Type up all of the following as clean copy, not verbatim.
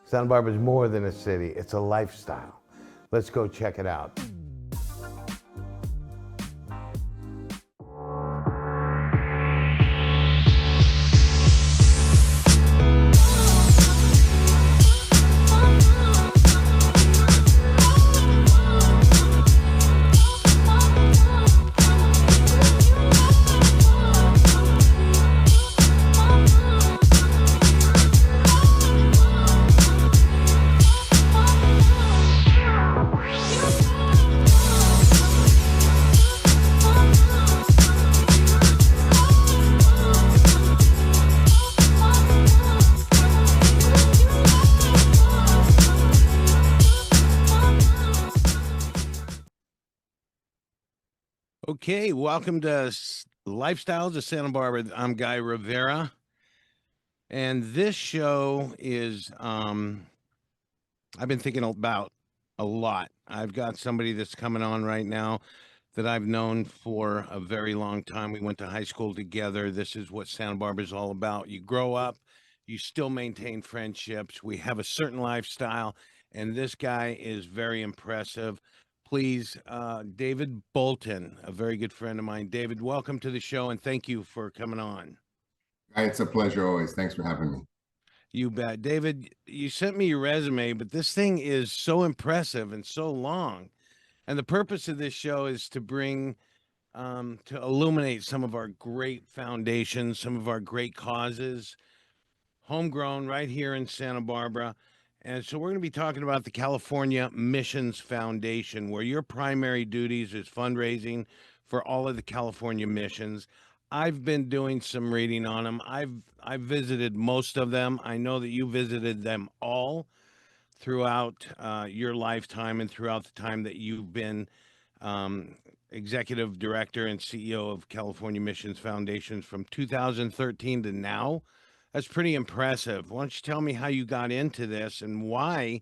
Santa Barbara is more than a city, it's a lifestyle. Let's go check it out. Okay, welcome to Lifestyles of Santa Barbara. I'm Guy Rivera, and this show is I've been thinking about a lot. I've got somebody that's coming on right now that I've known for a very long time. We went to high school together. This is what Santa Barbara is all about. You grow up, you still maintain friendships. We have a certain lifestyle, and this guy is very impressive. Please, David Bolton, a very good friend of mine. David, welcome to the show, and thank you for coming on. It's a pleasure always. Thanks for having me. You bet. David, you sent me your resume, but this thing is so impressive and so long. And the purpose of this show is to bring, to illuminate some of our great foundations, some of our great causes, homegrown right here in Santa Barbara. And so we're going to be talking about the California Missions Foundation, where your primary duties is fundraising for all of the California missions. I've been doing some reading on them. I've visited most of them. I know that you visited them all throughout your lifetime and throughout the time that you've been executive director and CEO of California Missions Foundations from 2013 to now. That's pretty impressive. Why don't you tell me how you got into this and why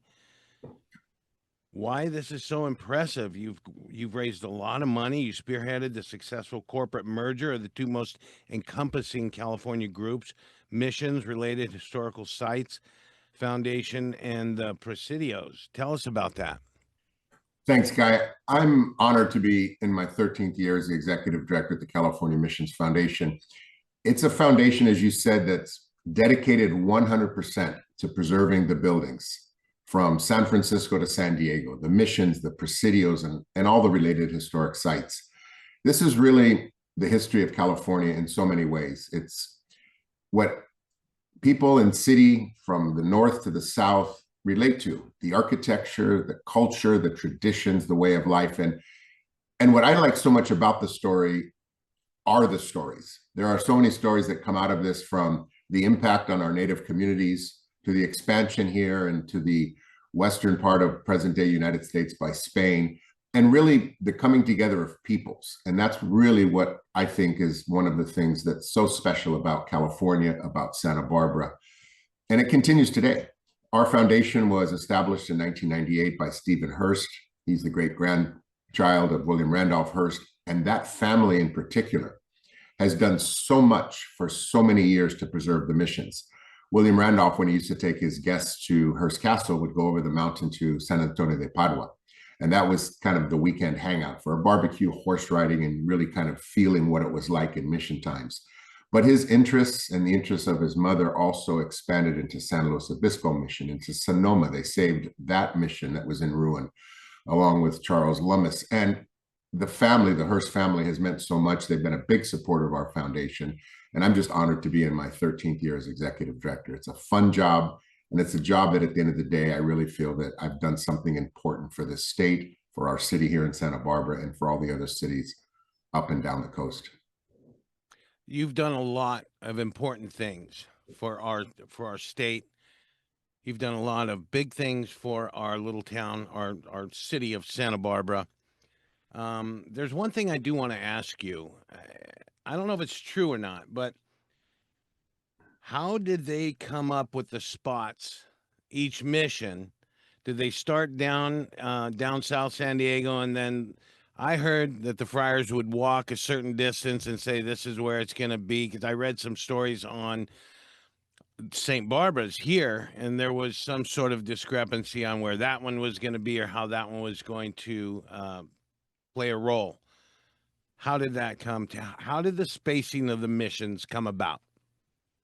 this is so impressive? You've raised a lot of money. You spearheaded the successful corporate merger of the two most encompassing California groups, Missions Related Historical Sites Foundation and the Presidios. Tell us about that. Thanks, Guy. I'm honored to be in my 13th year as the executive director at the California Missions Foundation. It's a foundation, as you said, that's dedicated 100% to preserving the buildings from San Francisco to San Diego, the missions, the presidios, and all the related historic sites. This is really the history of California in so many ways. It's what people in city from the north to the south relate to: the architecture, the culture, the traditions, the way of life. And what I like so much about the story are the stories. There are so many stories that come out of this, from the impact on our native communities to the expansion here and to the western part of present-day United States by Spain, and really the coming together of peoples. And that's really what I think is one of the things that's so special about California, about Santa Barbara. And it continues today. Our foundation was established in 1998 by Stephen Hearst. He's the great-grandchild of William Randolph Hearst. And that family in particular has done so much for so many years to preserve the missions. William Randolph, when he used to take his guests to Hearst Castle, would go over the mountain to San Antonio de Padua. And that was kind of the weekend hangout for a barbecue, horse riding, and really kind of feeling what it was like in mission times. But his interests and the interests of his mother also expanded into San Luis Obispo mission, into Sonoma. They saved that mission that was in ruin, along with Charles Lummis. And the family, the Hearst family, has meant so much. They've been a big supporter of our foundation. And I'm just honored to be in my 13th year as executive director. It's a fun job. And it's a job that at the end of the day, I really feel that I've done something important for this state, for our city here in Santa Barbara, and for all the other cities up and down the coast. You've done a lot of important things for our state. You've done a lot of big things for our little town, our city of Santa Barbara. There's one thing I do want to ask you. I don't know if it's true or not, but how did they come up with the spots, each mission? Did they start down South San Diego, and then I heard that the friars would walk a certain distance and say, this is where it's going to be? Because I read some stories on St. Barbara's here, and there was some sort of discrepancy on where that one was going to be or how that one was going to play a role. How did that come to? How did the spacing of the missions come about?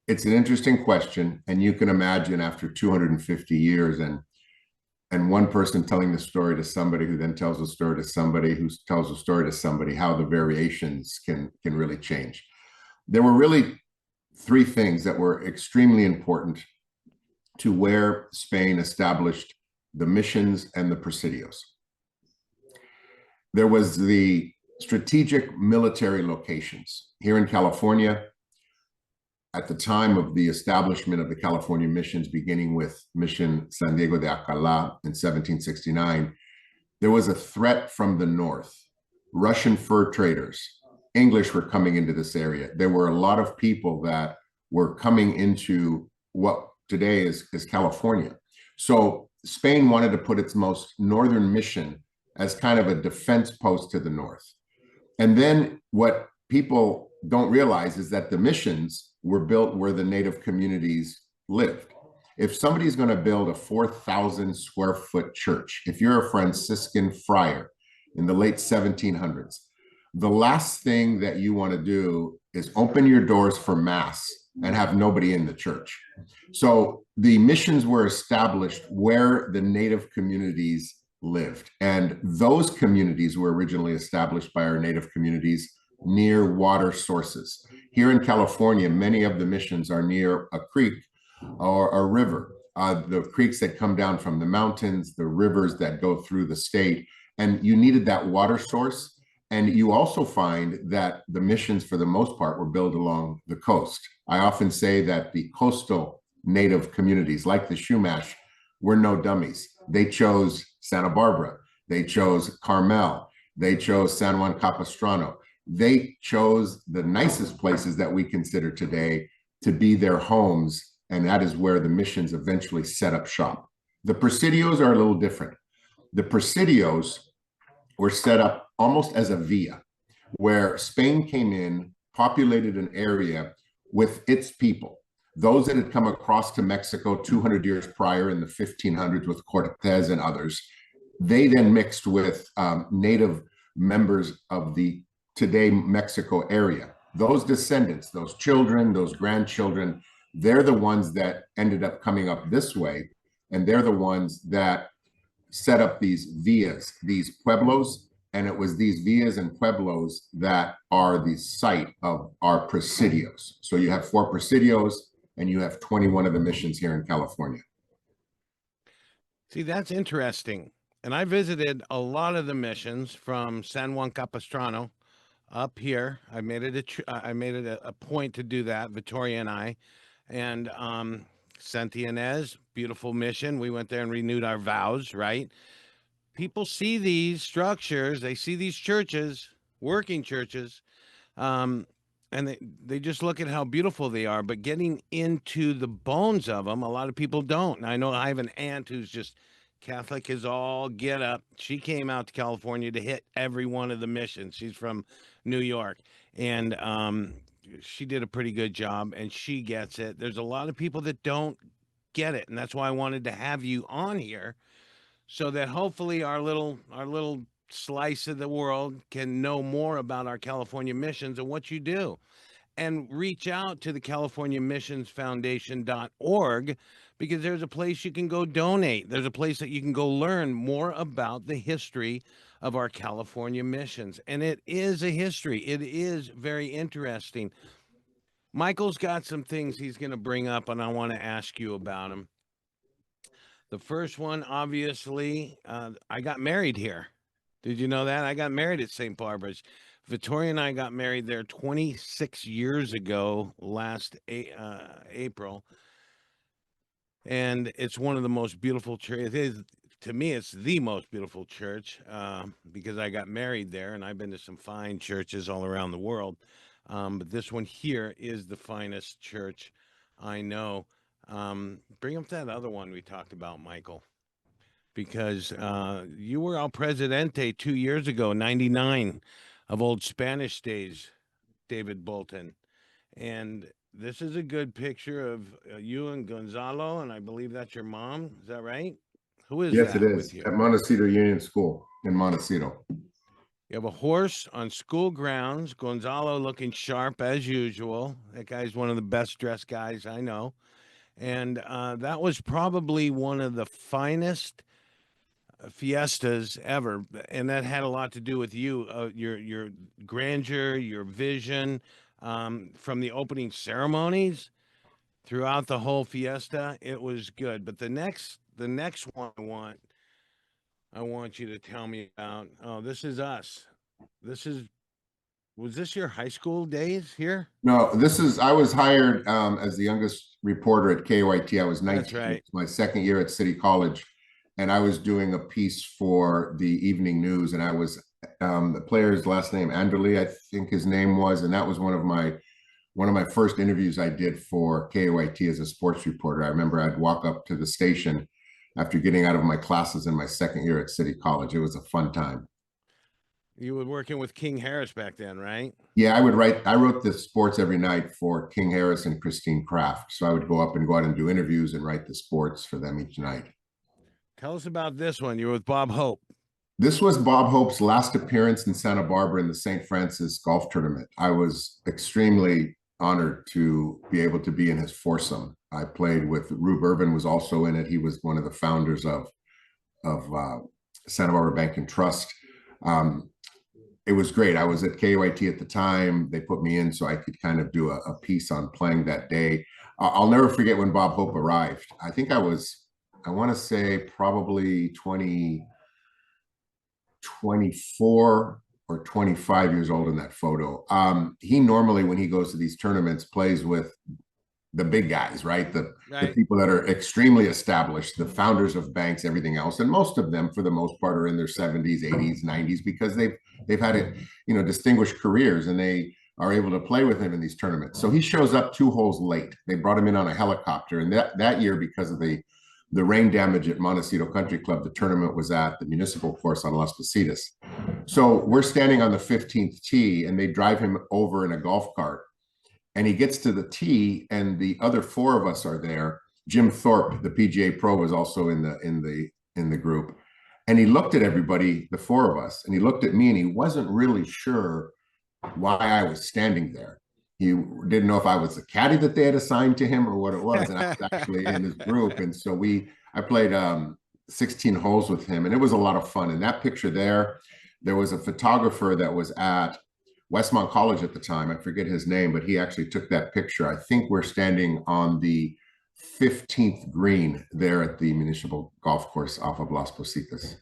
It's an interesting question, and you can imagine after 250 years and one person telling the story to somebody who then tells the story to somebody who tells the story to somebody, how the variations can really change. There were really three things that were extremely important to where Spain established the missions and the presidios. There was the strategic military locations. Here in California, at the time of the establishment of the California missions, beginning with Mission San Diego de Alcalá in 1769, there was a threat from the north. Russian fur traders, English were coming into this area. There were a lot of people that were coming into what today is California. So Spain wanted to put its most northern mission as kind of a defense post to the north. And then what people don't realize is that the missions were built where the native communities lived. If somebody's going to build a 4,000 square foot church, if you're a Franciscan friar in the late 1700s, the last thing that you want to do is open your doors for mass and have nobody in the church. So the missions were established where the native communities lived. And those communities were originally established by our native communities near water sources. Here in California, many of the missions are near a creek or a river, the creeks that come down from the mountains, the rivers that go through the state, and you needed that water source. And you also find that the missions, for the most part, were built along the coast. I often say that the coastal native communities, like the Chumash, were no dummies. They chose Santa Barbara, they chose Carmel, they chose San Juan Capistrano. They chose the nicest places that we consider today to be their homes, and that is where the missions eventually set up shop. The Presidios are a little different. The Presidios were set up almost as a via, where Spain came in, populated an area with its people, those that had come across to Mexico 200 years prior in the 1500s with Cortez and others. They then mixed with native members of the today Mexico area. Those descendants, those children, those grandchildren, they're the ones that ended up coming up this way, and they're the ones that set up these villas, these pueblos, and it was these villas and pueblos that are the site of our presidios. So you have 4 presidios, and you have 21 of the missions here in California. See, that's interesting. And I visited a lot of the missions from San Juan Capistrano up here. I made it a point to do that, Victoria and I, and Santa Ynez, beautiful mission. We went there and renewed our vows, right? People see these structures, they see these churches, working churches, and they just look at how beautiful they are, but getting into the bones of them, a lot of people don't. And I know I have an aunt who's just Catholic as all get up. She came out to California to hit every one of the missions. She's from New York, and she did a pretty good job, and she gets it. There's a lot of people that don't get it, and that's why I wanted to have you on here, so that hopefully our little slice of the world can know more about our California missions and what you do. And reach out to the California Missions Foundation.org, because there's a place you can go donate. There's a place that you can go learn more about the history of our California missions. And it is a history. It is very interesting. Michael's got some things he's going to bring up, and I want to ask you about them. The first one, obviously, I got married here. Did you know that? I got married at St. Barbara's. Victoria and I got married there 26 years ago, last April. And it's one of the most beautiful churches. To me, it's the most beautiful church because I got married there, and I've been to some fine churches all around the world. But this one here is the finest church I know. Bring up that other one we talked about, Michael, because you were our Presidente 2 years ago, 99, of old Spanish days, David Bolton. And this is a good picture of you and Gonzalo, and I believe that's your mom. Is that right? Who is Yes, it that with is you? at Montecito Union School in Montecito. You have a horse on school grounds. Gonzalo looking sharp as usual. That guy's one of the best dressed guys I know. And that was probably one of the finest fiestas ever, and that had a lot to do with you, your grandeur, your vision, from the opening ceremonies throughout the whole fiesta. It was good. But the next one I want you to tell me about. Oh, this is us. This is Was this your high school days here? No, I was hired as the youngest reporter at KYT. I was That's 19. right. It's my second year at City College, and I was doing a piece for the evening news. And I was the player's last name, Anderley, I think his name was, and that was one of my first interviews I did for KYT as a sports reporter. I remember I'd walk up to the station after getting out of my classes in my second year at City College. It was a fun time. You were working with King Harris back then, right? Yeah, I wrote the sports every night for King Harris and Christine Kraft. So I would go out and do interviews and write the sports for them each night. Tell us about this one. You were with Bob Hope. This was Bob Hope's last appearance in Santa Barbara in the St. Francis golf tournament. I was extremely honored to be able to be in his foursome. I played with Rube Irvin was also in it. He was one of the founders of Santa Barbara Bank and Trust. It was great. I was at KYT at the time. They put me in so I could kind of do a piece on playing that day. I'll never forget when Bob Hope arrived. I want to say probably 24 or 25 years old in that photo. He normally, when he goes to these tournaments, plays with the big guys, right? The people that are extremely established, the founders of banks, everything else. And most of them, for the most part, are in their 70s, 80s, 90s, because they've had distinguished careers, and they are able to play with him in these tournaments. So he shows up 2 holes late. They brought him in on a helicopter. And that year, because of the rain damage at Montecito Country Club, the tournament was at the municipal course on Las Positas. So we're standing on the 15th tee, and they drive him over in a golf cart. And he gets to the tee, and the other 4 of us are there. Jim Thorpe, the PGA pro, was also in the group. And he looked at everybody, the 4 of us, and he looked at me, and he wasn't really sure why I was standing there. He didn't know if I was the caddy that they had assigned to him or what it was. And I was actually in his group. And so I played 16 holes with him, and it was a lot of fun. In that picture there was a photographer that was at Westmont College at the time. I forget his name, but he actually took that picture. I think we're standing on the 15th green there at the municipal golf course off of Las Positas.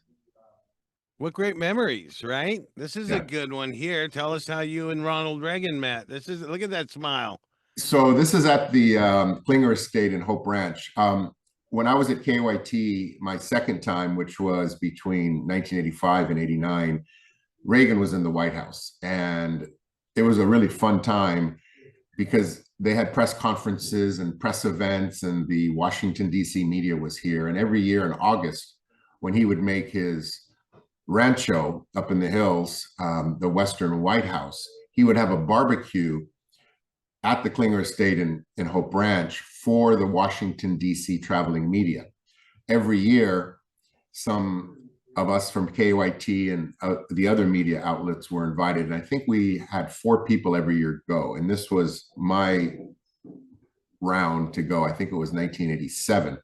What great memories, right? This is a good one here. Tell us how you and Ronald Reagan met. Look at that smile. So this is at the Klinger Estate in Hope Ranch. When I was at KYT, my second time, which was between 1985 and 89, Reagan was in the White House, and it was a really fun time because they had press conferences and press events, and the Washington, D.C. media was here. And every year in August, when he would make his rancho up in the hills, the Western White House, he would have a barbecue at the Klinger Estate in Hope Ranch for the Washington, D.C. traveling media. Every year, some of us from KYT and the other media outlets were invited. And I think we had 4 people every year go. And this was my round to go. I think it was 1987.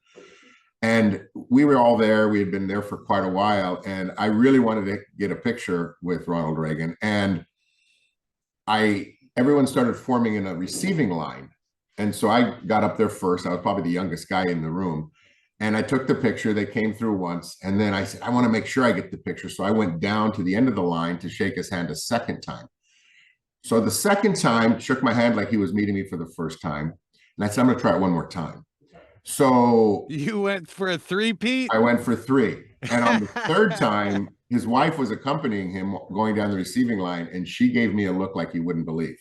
And we were all there. We had been there for quite a while. And I really wanted to get a picture with Ronald Reagan. And everyone started forming in a receiving line. And so I got up there first. I was probably the youngest guy in the room. And I took the picture. They came through once. And then I said, I want to make sure I get the picture. So I went down to the end of the line to shake his hand a second time. So the second time, shook my hand like he was meeting me for the first time. And I said, I'm going to try it one more time. So you went for a 3-peat? I went for 3. And on the third time, his wife was accompanying him going down the receiving line. And she gave me a look like you wouldn't believe.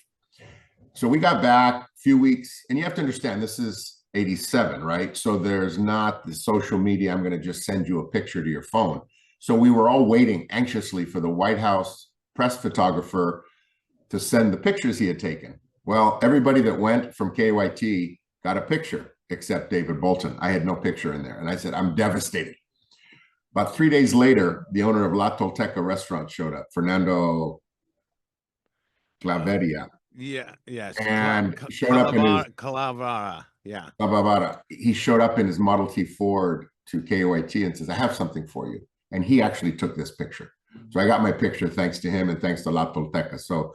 So we got back a few weeks. And you have to understand, this is 87, right? So there's not the social media. I'm going to just send you a picture to your phone. So we were all waiting anxiously for the White House press photographer to send the pictures he had taken. Well, everybody that went from KYT got a picture except David Bolton. I had no picture in there. And I said, I'm devastated. About 3 days later, the owner of La Tolteca restaurant showed up, Fernando Claveria. Yes. And showed up in his Calavera. Yeah. He showed up in his Model T Ford to KOIT and says, I have something for you. And he actually took this picture. So I got my picture thanks to him and thanks to La Tolteca. So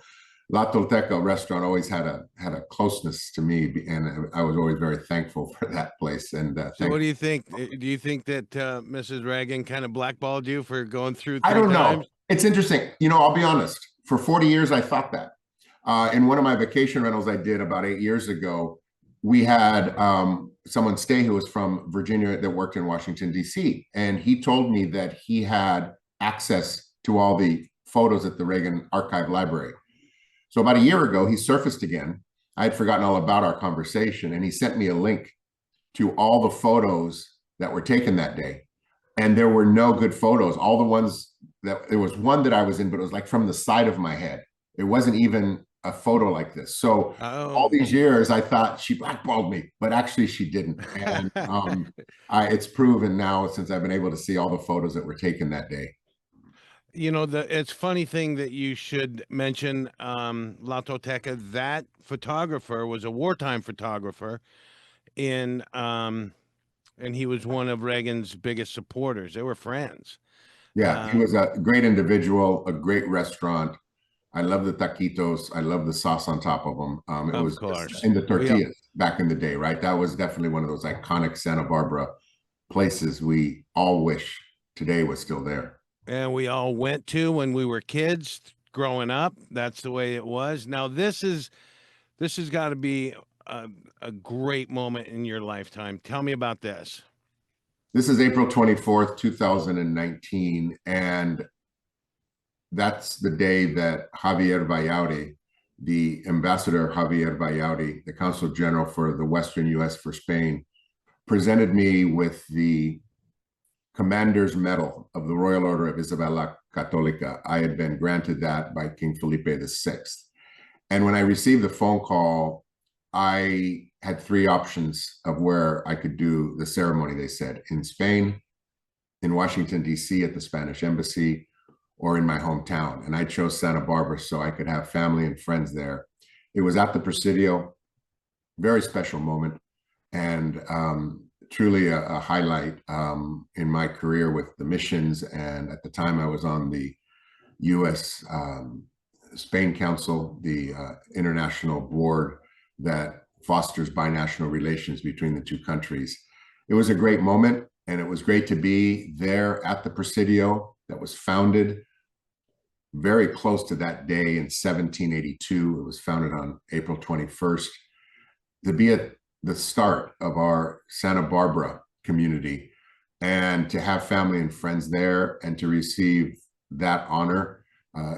La Tolteca restaurant always had a closeness to me, and I was always very thankful for that place. And so what do you think? Do you think that Mrs. Reagan kind of blackballed you for going through I three don't times? know. It's interesting. You know, I'll be honest. For 40 years, I thought that. In one of my vacation rentals I did about 8 years ago, we had someone stay who was from Virginia that worked in Washington, D.C. And he told me that he had access to all the photos at the Reagan Archive Library. So about a year ago, he surfaced again. I had forgotten all about our conversation, and he sent me a link to all the photos that were taken that day. And there were no good photos. All the ones that, there was one that I was in, but it was like from the side of my head. It wasn't even a photo like this. So all these years, I thought she blackballed me, but actually she didn't. And it's proven now since I've been able to see all the photos that were taken that day. You know, it's funny thing that you should mention La Tolteca. That photographer was a wartime photographer in and he was one of Reagan's biggest supporters. They were friends. Yeah, he was a great individual, a great restaurant. I love the taquitos. I love the sauce on top of them. It was in the tortillas back in the day, right? That was definitely one of those iconic Santa Barbara places we all wish today was still there. And we all went to when we were kids growing up. That's the way it was. Now this has got to be a great moment in your lifetime. Tell me about this. This is April 24th, 2019. And that's the day that Javier Vallaudi, the ambassador Javier Vallaudi, the consul general for the Western US for Spain, presented me with the Commander's Medal of the Royal Order of Isabella Católica. I had been granted that by King Felipe VI. And when I received the phone call, I had three options of where I could do the ceremony, they said, in Spain, in Washington, D.C. at the Spanish Embassy, or in my hometown. And I chose Santa Barbara so I could have family and friends there. It was at the Presidio, very special moment, and truly a highlight in my career with the missions. And at the time I was on the U.S. Spain Council, the international board that fosters binational relations between the two countries. It was a great moment, and it was great to be there at the Presidio that was founded very close to that day in 1782. It was founded on April 21st, to be at the start of our Santa Barbara community and to have family and friends there and to receive that honor.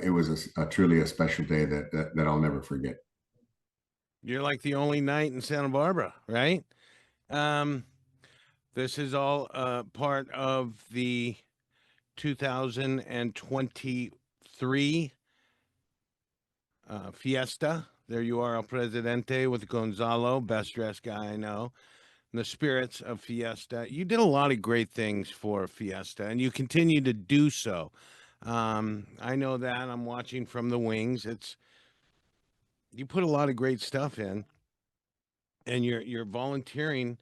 It was truly a special day that I'll never forget. You're like the only knight in Santa Barbara, right? This is all part of the 2023 Fiesta. There you are, El Presidente, with Gonzalo, best dressed guy I know. And the spirits of Fiesta. You did a lot of great things for Fiesta, and you continue to do so. I know that. I'm watching from the wings. You put a lot of great stuff in, and you're volunteering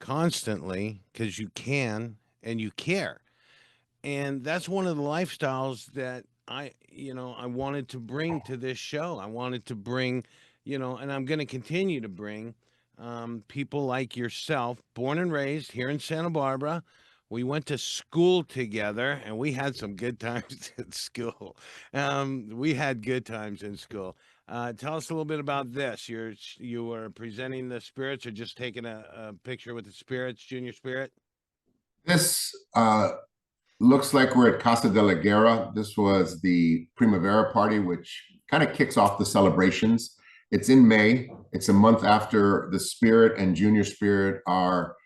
constantly because you can and you care. And that's one of the lifestyles that I wanted to bring to this show. I wanted to bring, and I'm going to continue to bring people like yourself, born and raised here in Santa Barbara. We went to school together, and we had some good times at school. We had good times in school. Tell us a little bit about this. You were presenting the spirits, or just taking a picture with the spirits, Junior Spirit? This looks like we're at Casa de la Guerra. This was the Primavera party, which kind of kicks off the celebrations. It's in May. It's a month after the Spirit and Junior Spirit are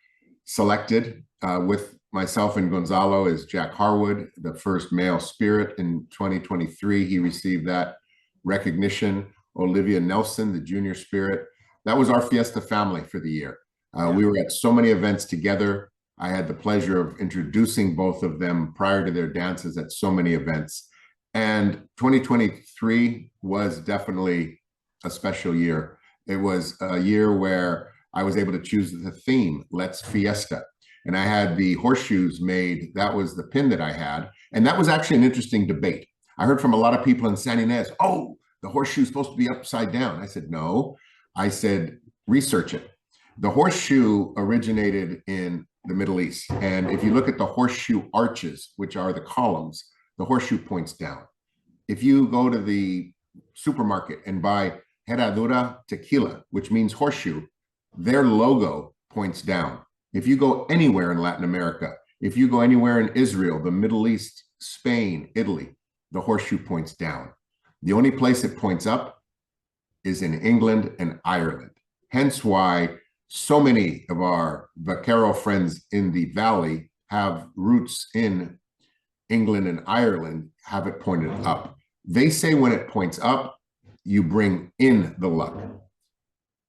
selected. With myself and Gonzalo is Jack Harwood, the first male Spirit in 2023. He received that recognition. Olivia Nelson, the junior spirit. That was our Fiesta family for the year. We were at so many events together. I had the pleasure of introducing both of them prior to their dances at so many events. And 2023 was definitely a special year. It was a year where I was able to choose the theme, Let's Fiesta. And I had the horseshoes made. That was the pin that I had. And that was actually an interesting debate. I heard from a lot of people in San Ynez, oh, the horseshoe's supposed to be upside down. I said, no. I said, research it. The horseshoe originated in the Middle East. And if you look at the horseshoe arches, which are the columns, the horseshoe points down. If you go to the supermarket and buy Herradura tequila, which means horseshoe, their logo points down. If you go anywhere in Latin America, if you go anywhere in Israel, the Middle East, Spain, Italy, the horseshoe points down. The only place it points up is in England and Ireland. Hence why so many of our vaquero friends in the Valley have roots in England and Ireland, have it pointed up. They say when it points up, you bring in the luck.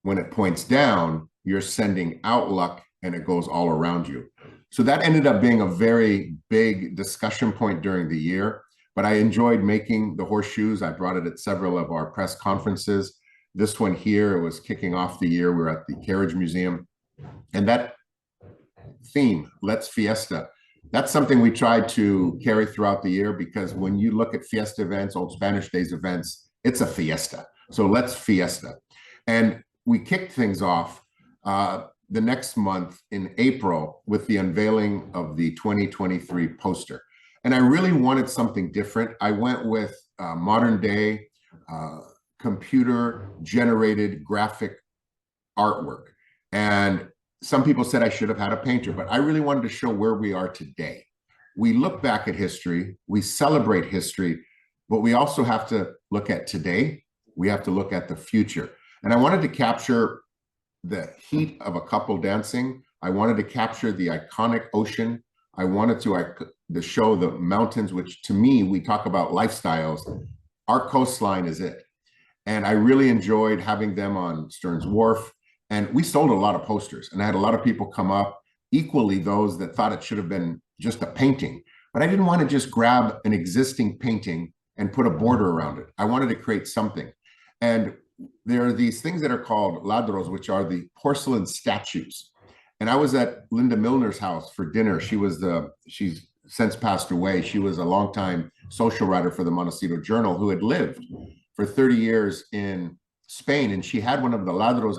When it points down, you're sending out luck and it goes all around you. So that ended up being a very big discussion point during the year, but I enjoyed making the horseshoes. I brought it at several of our press conferences. This one here, it was kicking off the year. We're at the Carriage Museum. And that theme, Let's Fiesta, that's something we tried to carry throughout the year, because when you look at Fiesta events, Old Spanish Days events, it's a fiesta. So let's Fiesta. And we kicked things off the next month in April with the unveiling of the 2023 poster. And I really wanted something different. I went with modern day computer generated graphic artwork. And some people said I should have had a painter, but I really wanted to show where we are today. We look back at history, we celebrate history, but we also have to look at today. We have to look at the future. And I wanted to capture the heat of a couple dancing. I wanted to capture the iconic ocean. I wanted to show the mountains, which to me, we talk about lifestyles. Our coastline is it. And I really enjoyed having them on Stearns Wharf. And we sold a lot of posters, and I had a lot of people come up, equally those that thought it should have been just a painting. But I didn't want to just grab an existing painting and put a border around it. I wanted to create something. And there are these things that are called ladros, which are the porcelain statues. And I was at Linda Milner's house for dinner. She's since passed away. She was a longtime social writer for the Montecito Journal who had lived for 30 years in Spain. And she had one of the ladros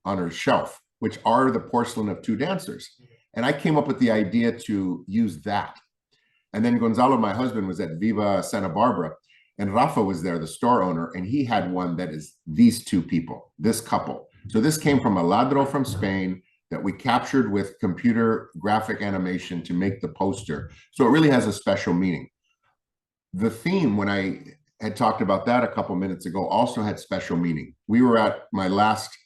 on her shelf, which are the porcelain of two dancers. And I came up with the idea to use that. And then Gonzalo, my husband, was at Viva Santa Barbara, and Rafa was there, the store owner, and he had one that is these two people, this couple. So this came from a ladro from Spain that we captured with computer graphic animation to make the poster. So it really has a special meaning. The theme, when I had talked about that a couple minutes ago, also had special meaning. We were at my last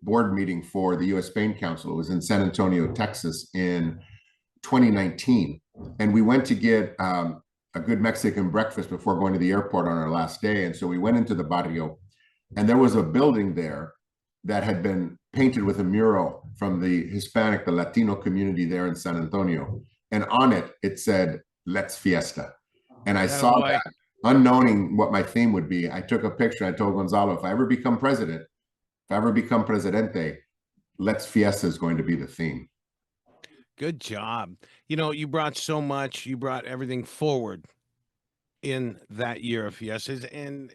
board meeting for the U.S. Spain Council. It was in San Antonio, Texas in 2019. And we went to get a good Mexican breakfast before going to the airport on our last day. And so we went into the barrio, and there was a building there that had been painted with a mural from the Hispanic, the Latino community there in San Antonio. And on it, it said, "Let's Fiesta." And I saw that, unknowing what my theme would be. I took a picture. I told Gonzalo, if I ever become president, if I ever become Presidente, Let's Fiesta is going to be the theme. Good job. You know, you brought so much, you brought everything forward in that year of Fiestas, and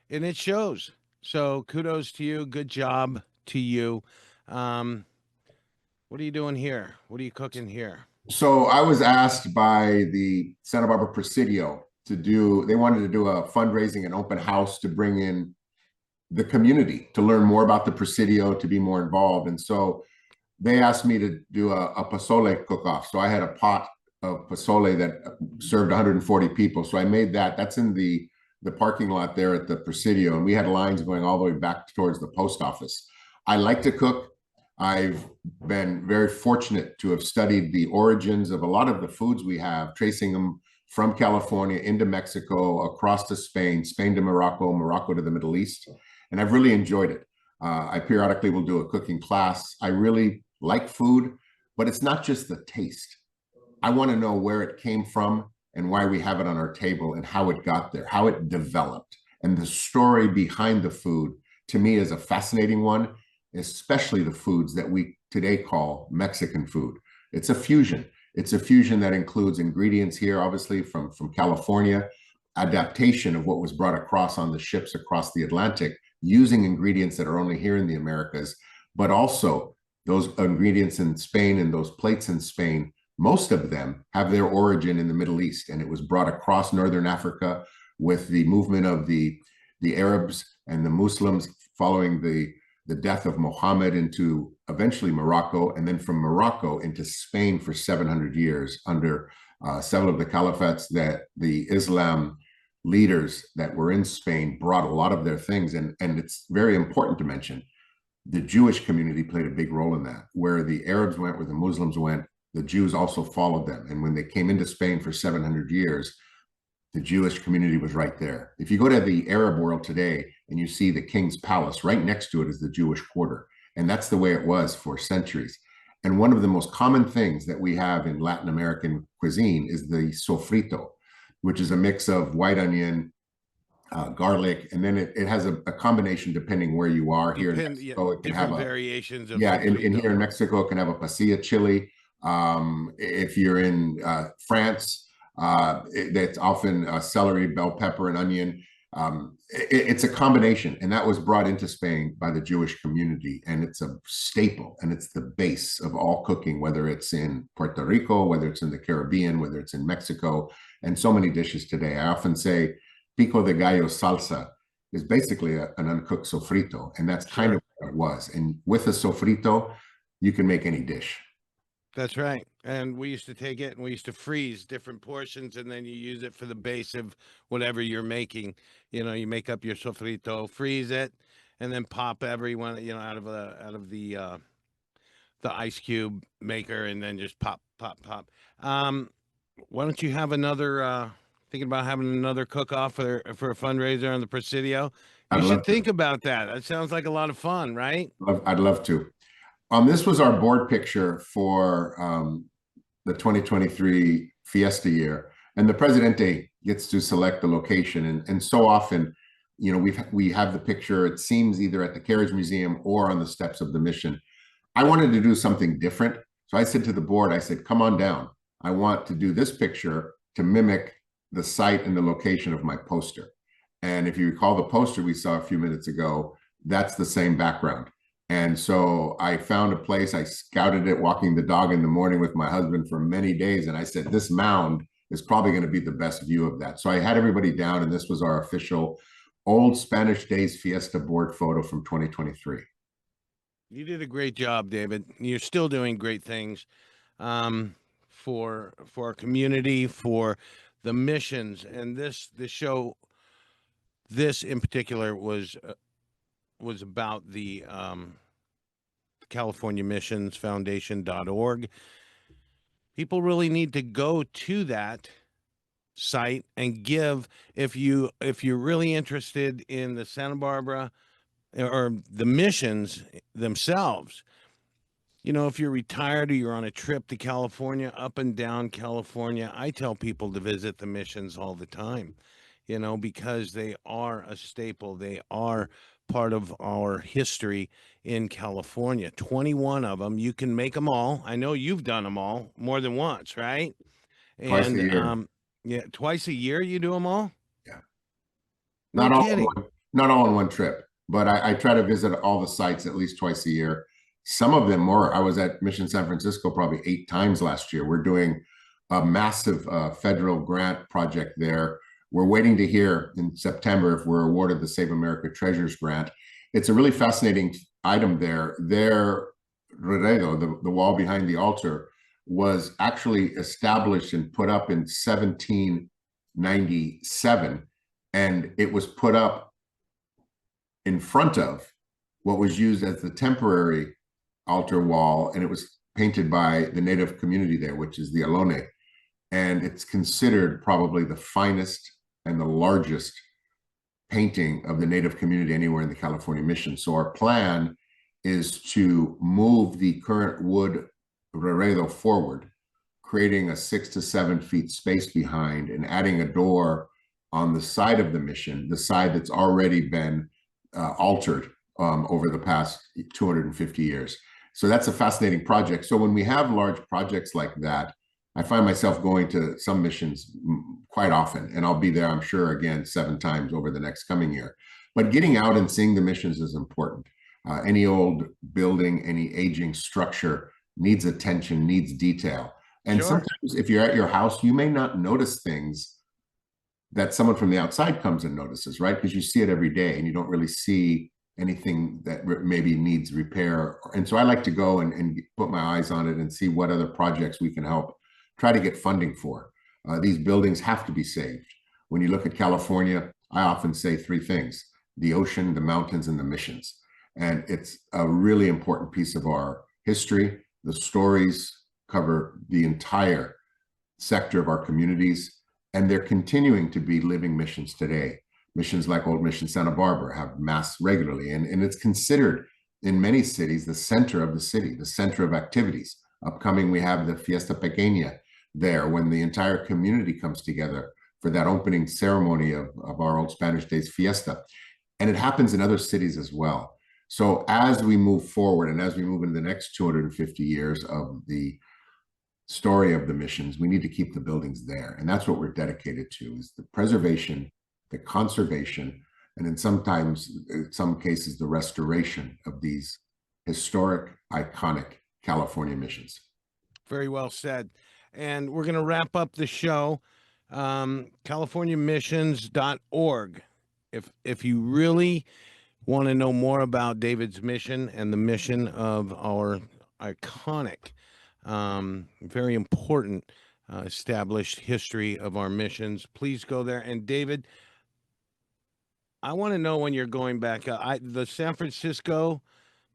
it shows. So kudos to you. Good job to you. What are you doing here? What are you cooking here? So I was asked by the Santa Barbara Presidio they wanted to do a fundraising and open house to bring in the community to learn more about the Presidio, to be more involved. And so they asked me to do a pozole cook-off. So I had a pot of pozole that served 140 people. So I made that. That's in the parking lot there at the Presidio. And we had lines going all the way back towards the post office. I like to cook. I've been very fortunate to have studied the origins of a lot of the foods we have, tracing them from California into Mexico, across to Spain, Spain to Morocco, Morocco to the Middle East. And I've really enjoyed it. I periodically will do a cooking class. I really like food, but it's not just the taste. I want to know where it came from and why we have it on our table and how it got there, how it developed. And the story behind the food, to me, is a fascinating one, especially the foods that we today call Mexican food. It's a fusion. It's a fusion that includes ingredients here, obviously, from California, adaptation of what was brought across on the ships across the Atlantic, using ingredients that are only here in the Americas, but also those ingredients in Spain and those plates in Spain, most of them have their origin in the Middle East, and it was brought across Northern Africa with the movement of the Arabs and the Muslims following the death of Muhammad into eventually Morocco, and then from Morocco into Spain for 700 years under several of the caliphates that the Islam leaders that were in Spain brought a lot of their things. And it's very important to mention the Jewish community played a big role in that. Where the Arabs went, where the Muslims went, the Jews also followed them. And when they came into Spain for 700 years, the Jewish community was right there. If you go to the Arab world today and you see the King's Palace, right next to it is the Jewish Quarter. And that's the way it was for centuries. And one of the most common things that we have in Latin American cuisine is the sofrito, which is a mix of white onion, garlic, and then it has a combination depending where you are. Here in Mexico, it can have variations of in here in Mexico, it can have a pasilla chili. If you're in France, that's often celery, bell pepper, and onion. It's a combination, and that was brought into Spain by the Jewish community, and it's a staple, and it's the base of all cooking, whether it's in Puerto Rico, whether it's in the Caribbean, whether it's in Mexico, and so many dishes today. I often say pico de gallo salsa is basically an uncooked sofrito, and that's kind of what it was. And with a sofrito, you can make any dish. That's right. And we used to take it and we used to freeze different portions, and then you use it for the base of whatever you're making. You know, you make up your sofrito, freeze it, and then pop everyone, you know, out of the ice cube maker, and then just pop. Why don't you have another thinking about having another cook-off for a fundraiser on the Presidio? You should think about that. That sounds like a lot of fun, right? I'd love to. This was our board picture for the 2023 Fiesta year, and the Presidente gets to select the location. And so often, you know, we have the picture. It seems either at the Carriage Museum or on the steps of the mission. I wanted to do something different, so I said to the board, I said, "Come on down. I want to do this picture to mimic the site and the location of my poster." And if you recall the poster we saw a few minutes ago, that's the same background. And so I found a place, I scouted it walking the dog in the morning with my husband for many days. And I said, this mound is probably going to be the best view of that. So I had everybody down, and this was our official Old Spanish Days Fiesta board photo from 2023. You did a great job, David. You're still doing great things for our community, for the missions. And this show, this in particular was about the California Missions Foundation.org. People really need to go to that site and give. If you're really interested in the Santa Barbara or the missions themselves, you know, if you're retired or you're on a trip to California, up and down California, I tell people to visit the missions all the time, you know, because they are a staple. They are part of our history in California. 21 of them. You can make them all. I know you've done them all more than once, right? Twice a year. Yeah, twice a year you do them all? Yeah. Not all in one trip, but I try to visit all the sites at least twice a year. Some of them more. I was at Mission San Francisco probably 8 times last year. We're doing a massive federal grant project there. We're waiting to hear in September if we're awarded the Save America Treasures grant. It's a really fascinating item there. Their reredo, the wall behind the altar, was actually established and put up in 1797. And it was put up in front of what was used as the temporary altar wall. And it was painted by the native community there, which is the Alone. and it's considered probably the finest and the largest painting of the Native community anywhere in the California Mission. So our plan is to move the current wood reredo forward, creating a 6 to 7 feet space behind and adding a door on the side of the mission, the side that's already been altered over the past 250 years. So that's a fascinating project. So when we have large projects like that, I find myself going to some missions quite often, and I'll be there, I'm sure, again, 7 times over the next coming year. But getting out and seeing the missions is important. Any old building, any aging structure needs attention, needs detail. And sometimes if you're at your house, you may not notice things that someone from the outside comes and notices, right? Because you see it every day and you don't really see anything that maybe needs repair. And so I like to go and put my eyes on it and see what other projects we can help try to get funding for. These buildings have to be saved. When you look at California, I often say 3 things: the ocean, the mountains, and the missions. And it's a really important piece of our history. The stories cover the entire sector of our communities, and they're continuing to be living missions today. Missions like Old Mission Santa Barbara have mass regularly, and it's considered in many cities the center of the city, the center of activities. Upcoming, we have the Fiesta Pequeña there, when the entire community comes together for that opening ceremony of our old Spanish days Fiesta. And it happens in other cities as well. So as we move forward and as we move into the next 250 years of the story of the missions, we need to keep the buildings there. And that's what we're dedicated to, is the preservation, the conservation, and in some cases, the restoration of these historic, iconic California missions. Very well said. And we're going to wrap up the show. CaliforniaMissions.org. If you really want to know more about David's mission and the mission of our iconic, very important established history of our missions, please go there. And David, I want to know when you're going back. The San Francisco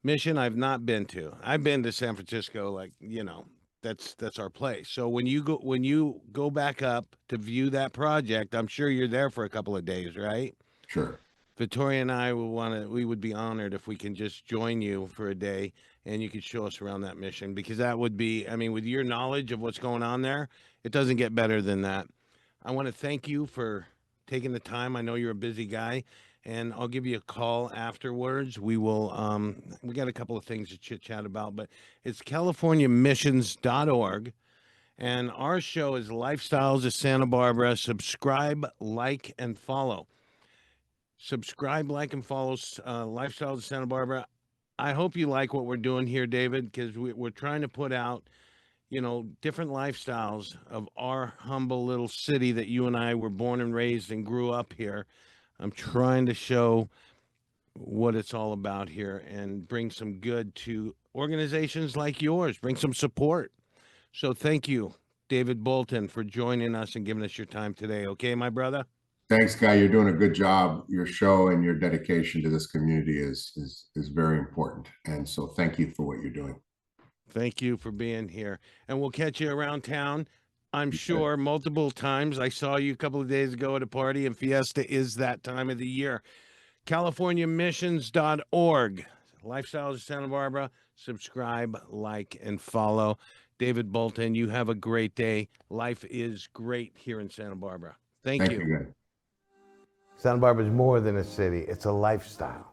mission I've not been to. I've been to San Francisco, like, that's our place. So when you go back up to view that project, I'm sure you're there for a couple of days, right? Sure. Victoria and I we would be honored if we can just join you for a day and you could show us around that mission, because that would be, I mean, with your knowledge of what's going on there, it doesn't get better than that. I want to thank you for taking the time. I know you're a busy guy, and I'll give you a call afterwards. We will, we got a couple of things to chit chat about, but it's CaliforniaMissions.org. And our show is Lifestyles of Santa Barbara. Subscribe, like, and follow. Subscribe, like, and follow Lifestyles of Santa Barbara. I hope you like what we're doing here, David, because we're trying to put out, different lifestyles of our humble little city that you and I were born and raised and grew up here. I'm trying to show what it's all about here and bring some good to organizations like yours, bring some support. So thank you, David Bolton, for joining us and giving us your time today. Okay, my brother? Thanks, Guy. You're doing a good job. Your show and your dedication to this community is very important. And so thank you for what you're doing. Thank you for being here. And we'll catch you around town, I'm sure, multiple times. I saw you a couple of days ago at a party, and Fiesta is that time of the year. CaliforniaMissions.org. Lifestyles of Santa Barbara. Subscribe, like, and follow. David Bolton, you have a great day. Life is great here in Santa Barbara. Thank you. Guy. Santa Barbara is more than a city. It's a lifestyle.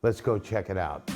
Let's go check it out.